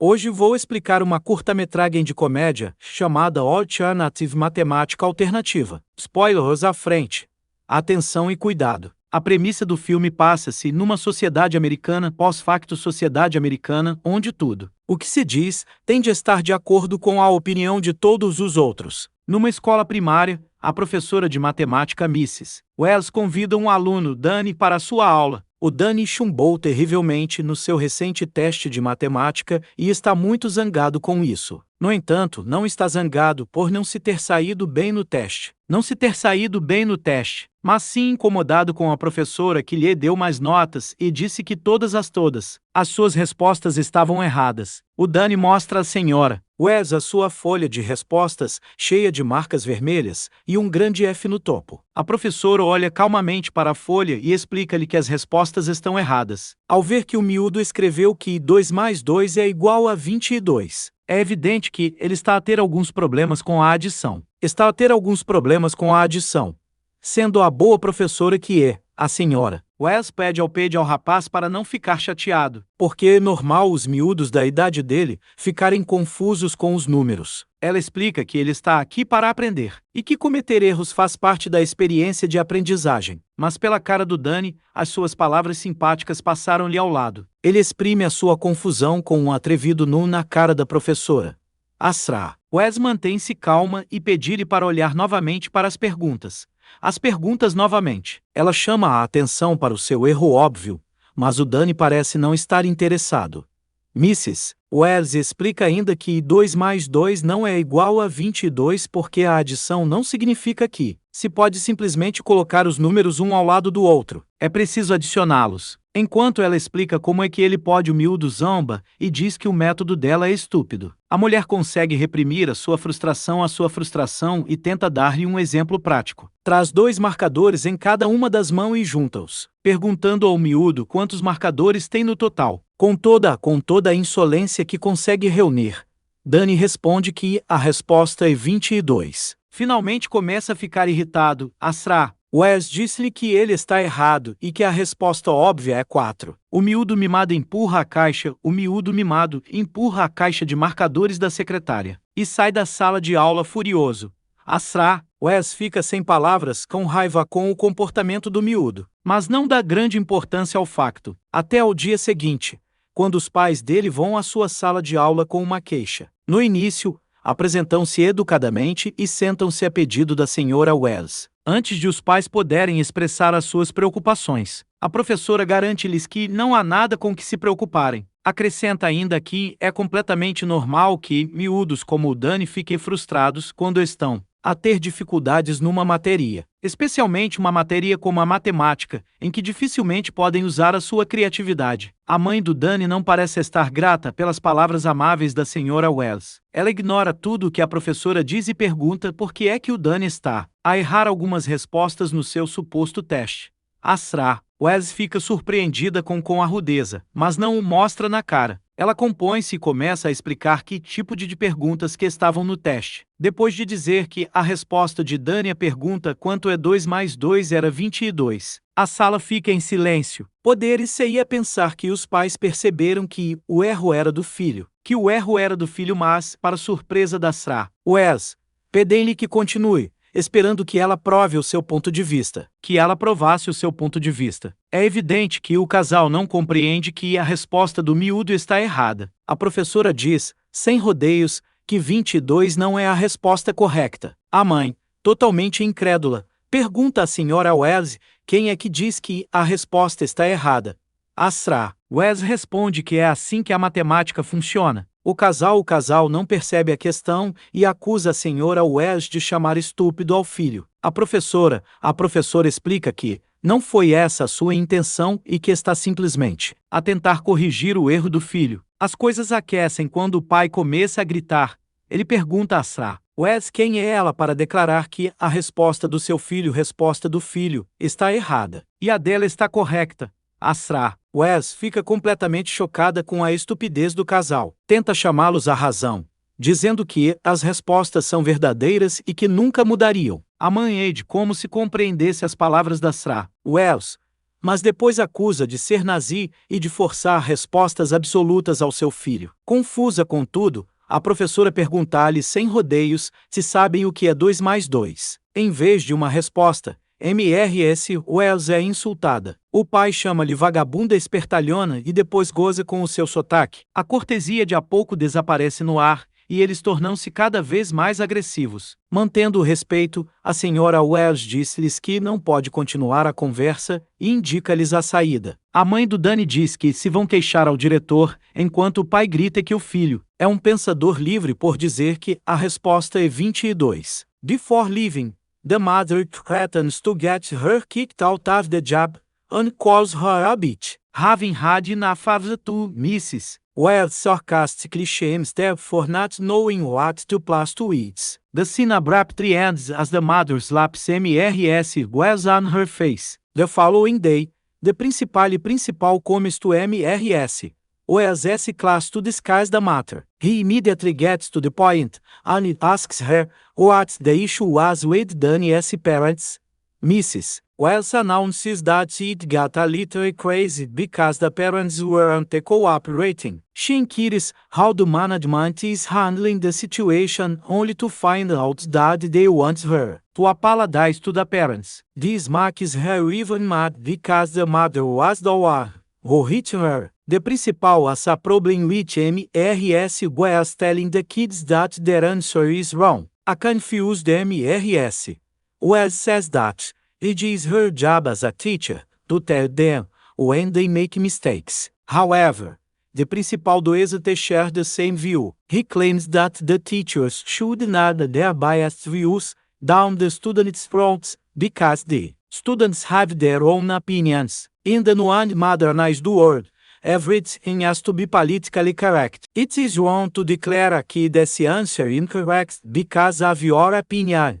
Hoje vou explicar uma curta-metragem de comédia chamada Alternative Matemática Alternativa. Spoilers à frente. Atenção e cuidado. A premissa do filme passa-se numa sociedade americana pós-facto sociedade americana onde tudo o que se diz tende a estar de acordo com a opinião de todos os outros. Numa escola primária, a professora de matemática Mrs. Wells convida um aluno, Danny, para sua aula. O Danny chumbou terrivelmente no seu recente teste de matemática e está muito zangado com isso. No entanto, não está zangado por não se ter saído bem no teste. Mas sim incomodado com a professora que lhe deu mais notas e disse que todas as suas respostas estavam erradas. O Danny mostra à senhora Wells a sua folha de respostas, cheia de marcas vermelhas, e um grande F no topo. A professora olha calmamente para a folha e explica-lhe que as respostas estão erradas. Ao ver que o miúdo escreveu que 2 mais 2 é igual a 22, é evidente que ele está a ter alguns problemas com a adição. Sendo a boa professora que é, a senhora Wells pede ao rapaz para não ficar chateado, porque é normal os miúdos da idade dele ficarem confusos com os números. Ela explica que ele está aqui para aprender, e que cometer erros faz parte da experiência de aprendizagem. Mas pela cara do Danny, as suas palavras simpáticas passaram-lhe ao lado. Ele exprime a sua confusão com um atrevido nu na cara da professora. Asra. Wells mantém-se calma e pede-lhe para olhar novamente para as perguntas. Novamente. Ela chama a atenção para o seu erro óbvio, mas o Danny parece não estar interessado. Mrs. Wells explica ainda que 2 mais 2 não é igual a 22 porque a adição não significa que se pode simplesmente colocar os números um ao lado do outro. É preciso adicioná-los. Enquanto ela explica como é que ele pode, o miúdo zomba e diz que o método dela é estúpido. A mulher consegue reprimir a sua frustração e tenta dar-lhe um exemplo prático. Traz 2 marcadores em cada uma das mãos e junta-os, perguntando ao miúdo quantos marcadores tem no total. Com toda a insolência que consegue reunir, Danny responde que a resposta é 22. Finalmente começa a ficar irritado. Asra. Wells disse-lhe que ele está errado e que a resposta óbvia é 4. O miúdo mimado empurra a caixa de marcadores da secretária e sai da sala de aula furioso. Asra. Wells fica sem palavras, com raiva com o comportamento do miúdo, mas não dá grande importância ao facto. Até ao dia seguinte, quando os pais dele vão à sua sala de aula com uma queixa. No início, apresentam-se educadamente e sentam-se a pedido da senhora Wells. Antes de os pais poderem expressar as suas preocupações, a professora garante-lhes que não há nada com que se preocuparem. Acrescenta ainda que é completamente normal que miúdos como o Danny fiquem frustrados quando estão a ter dificuldades numa matéria, especialmente uma matéria como a matemática, em que dificilmente podem usar a sua criatividade. A mãe do Danny não parece estar grata pelas palavras amáveis da senhora Wells. Ela ignora tudo o que a professora diz e pergunta por que é que o Danny está a errar algumas respostas no seu suposto teste. Asra. Wells fica surpreendida com a rudeza, mas não o mostra na cara. Ela compõe-se e começa a explicar que tipo de perguntas que estavam no teste. Depois de dizer que a resposta de Danny à pergunta quanto é 2 mais 2 era 22, a sala fica em silêncio. Poderia a pensar que os pais perceberam que o erro era do filho, mas, para surpresa da Asra, Wells pedem-lhe que continue, esperando que ela provasse o seu ponto de vista. É evidente que o casal não compreende que a resposta do miúdo está errada. A professora diz, sem rodeios, que 22 não é a resposta correta. A mãe, totalmente incrédula, pergunta à senhora Wells quem é que diz que a resposta está errada. Asra. Wells responde que é assim que a matemática funciona. O casal não percebe a questão e acusa a senhora Wells de chamar estúpido ao filho. A professora explica que não foi essa a sua intenção e que está simplesmente a tentar corrigir o erro do filho. As coisas aquecem quando o pai começa a gritar. Ele pergunta a Asra Wells quem é ela para declarar que a resposta do filho está errada e a dela está correta. Asra Wells fica completamente chocada com a estupidez do casal. Tenta chamá-los à razão, dizendo que as respostas são verdadeiras e que nunca mudariam. A mãe Ade como se compreendesse as palavras da Asra Wells, mas depois acusa de ser nazi e de forçar respostas absolutas ao seu filho. Confusa, contudo, a professora pergunta-lhe sem rodeios se sabem o que é 2 mais 2. Em vez de uma resposta, Mrs. Wells é insultada. O pai chama-lhe vagabunda espertalhona e depois goza com o seu sotaque. A cortesia de a pouco desaparece no ar, e eles tornam-se cada vez mais agressivos. Mantendo o respeito, a senhora Wells diz-lhes que não pode continuar a conversa e indica-lhes a saída. A mãe do Danny diz que se vão queixar ao diretor, enquanto o pai grita que o filho é um pensador livre por dizer que a resposta é 22. Before leaving, the mother threatens to get her kicked out of the job and calls her a bitch. Having had enough of the two Mrs. Wells sarcastically shames them for not knowing what to plus to eat. The scene abruptly ends as the mother slaps Mrs. Wells on her face. The following day, the principal comes to Mrs. Wells' class to discuss the matter. He immediately gets to the point and asks her what the issue was with Danny's parents. Mrs. Wells announces that it got a little crazy because the parents weren't cooperating. She inquires how the management is handling the situation only to find out that they want her to apologize to the parents. This makes her even mad because the mother was the one who hit her. The principal has a problem with Mrs. Wells telling the kids that their answer is wrong. A confused Mrs. Wells says that it is her job as a teacher to tell them when they make mistakes. However, the principal doesn't share the same view. He claims that the teachers should not their biased views down the students' throats because the students have their own opinions. In the one modernized world, everything has to be politically correct. It is wrong to declare a kid's answer incorrect because of your opinion.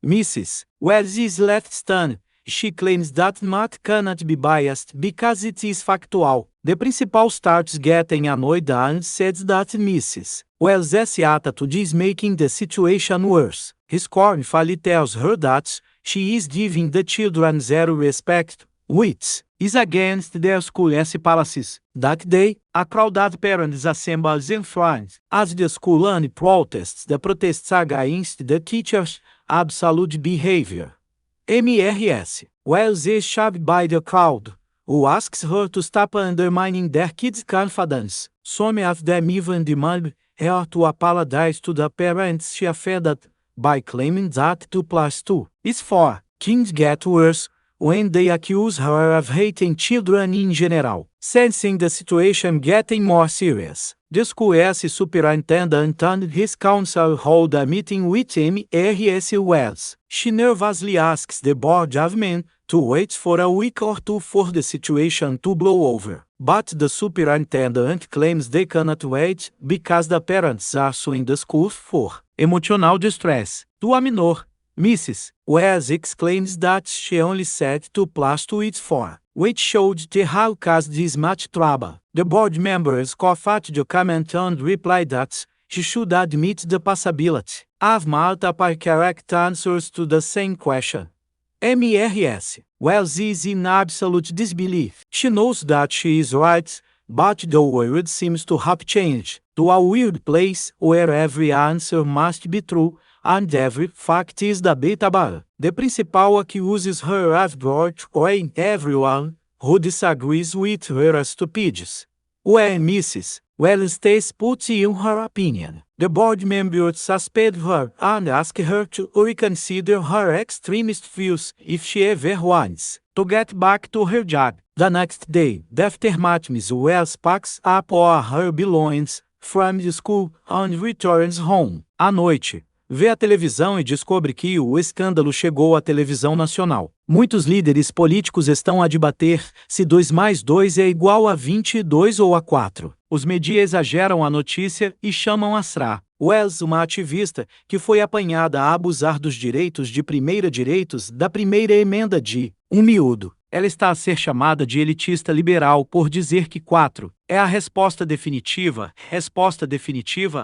Mrs. Wells is left stunned. She claims that math cannot be biased because it is factual. The principal starts getting annoyed and says that Mrs. Wells' attitude is making the situation worse. He scornfully tells her that she is giving the children zero respect, which is against their school's policies. That day, a crowded parents assembles in front as the school and protests the protests against the teachers' absolute behavior. Mrs. Wells is shoved by the crowd, who asks her to stop undermining their kids' confidence. Some of them even demand her to apologize to the parents she offended by claiming that 2 plus 2 is 4. Things get worse when they accuse her of hating children in general. Sensing the situation getting more serious, the school's superintendent and his council hold a meeting with Mrs. Wells. She nervously asks the board of men to wait for a week or two for the situation to blow over. But the superintendent claims they cannot wait because the parents are suing the school for emotional distress. Tua minor. Mrs. Wells exclaims that she only said 2 plus 2 is 4, which showed the how caused this much trouble. The board members cough at the comment and reply that she should admit the possibility of multiple correct answers to the same question. Mrs. Wells is in absolute disbelief. She knows that she is right, but the world seems to have changed to a weird place where every answer must be true and every fact is debatable. The principal accuses her of broadcasting everyone who disagrees with her as stupids. When Mrs. Wells stays put in her opinion, the board members suspend her and ask her to reconsider her extremist views if she ever wants to get back to her job. The next day, after Mrs. Wells packs up all her belongings from the school and returns home. À noite, vê a televisão e descobre que o escândalo chegou à televisão nacional. Muitos líderes políticos estão a debater se 2 mais 2 é igual a 22 ou a 4. Os media exageram a notícia e chamam Asra Wells, uma ativista, que foi apanhada a abusar dos direitos da primeira emenda de miúdo. Ela está a ser chamada de elitista liberal por dizer que 4 é a resposta definitiva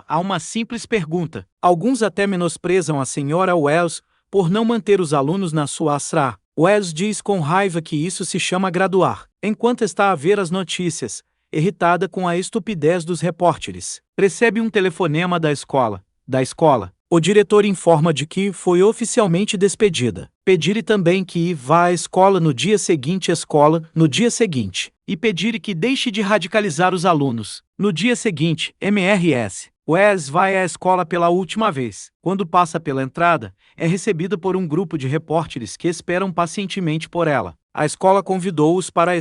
a uma simples pergunta. Alguns até menosprezam a senhora Wells por não manter os alunos na sua Asra Wells diz com raiva que isso se chama graduar, enquanto está a ver as notícias, irritada com a estupidez dos repórteres. Recebe um telefonema da escola. O diretor informa de que foi oficialmente despedida. Pedir também que vá à escola no dia seguinte, e pedir que deixe de radicalizar os alunos. No dia seguinte, MRS. Wes vai à escola pela última vez. Quando passa pela entrada, é recebida por um grupo de repórteres que esperam pacientemente por ela. A escola convidou-os para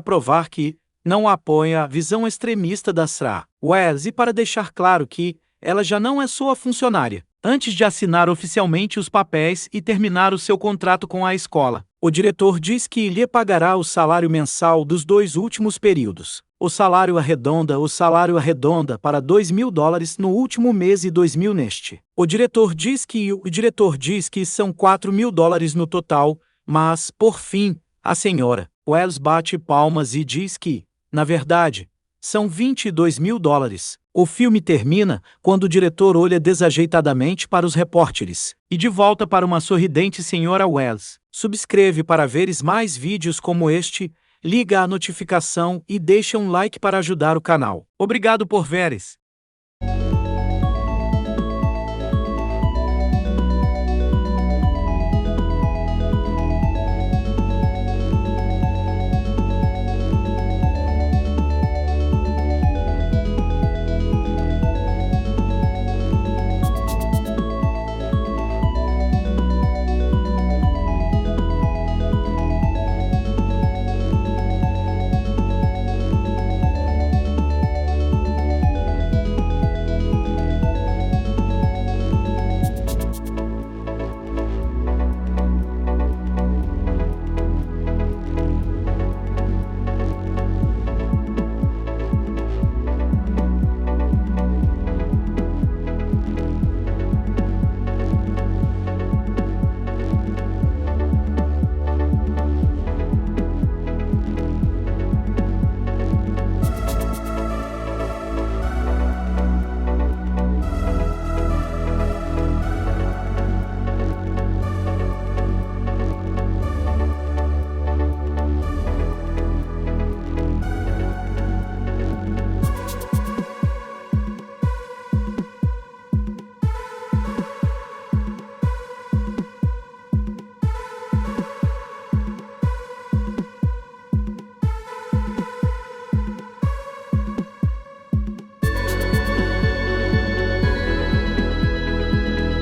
provar que não apoia a visão extremista da SRA. Wes e para deixar claro que ela já não é sua funcionária. Antes de assinar oficialmente os papéis e terminar o seu contrato com a escola, o diretor diz que lhe pagará o salário mensal dos 2 últimos períodos. O salário arredonda para $2.000 no último mês e $2.000 neste. O diretor diz que são $4.000 no total, mas, por fim, a senhora Wells bate palmas e diz que, na verdade, são $22.000. O filme termina quando o diretor olha desajeitadamente para os repórteres e de volta para uma sorridente senhora Wells. Subscreve para veres mais vídeos como este, liga a notificação e deixa um like para ajudar o canal. Obrigado por veres.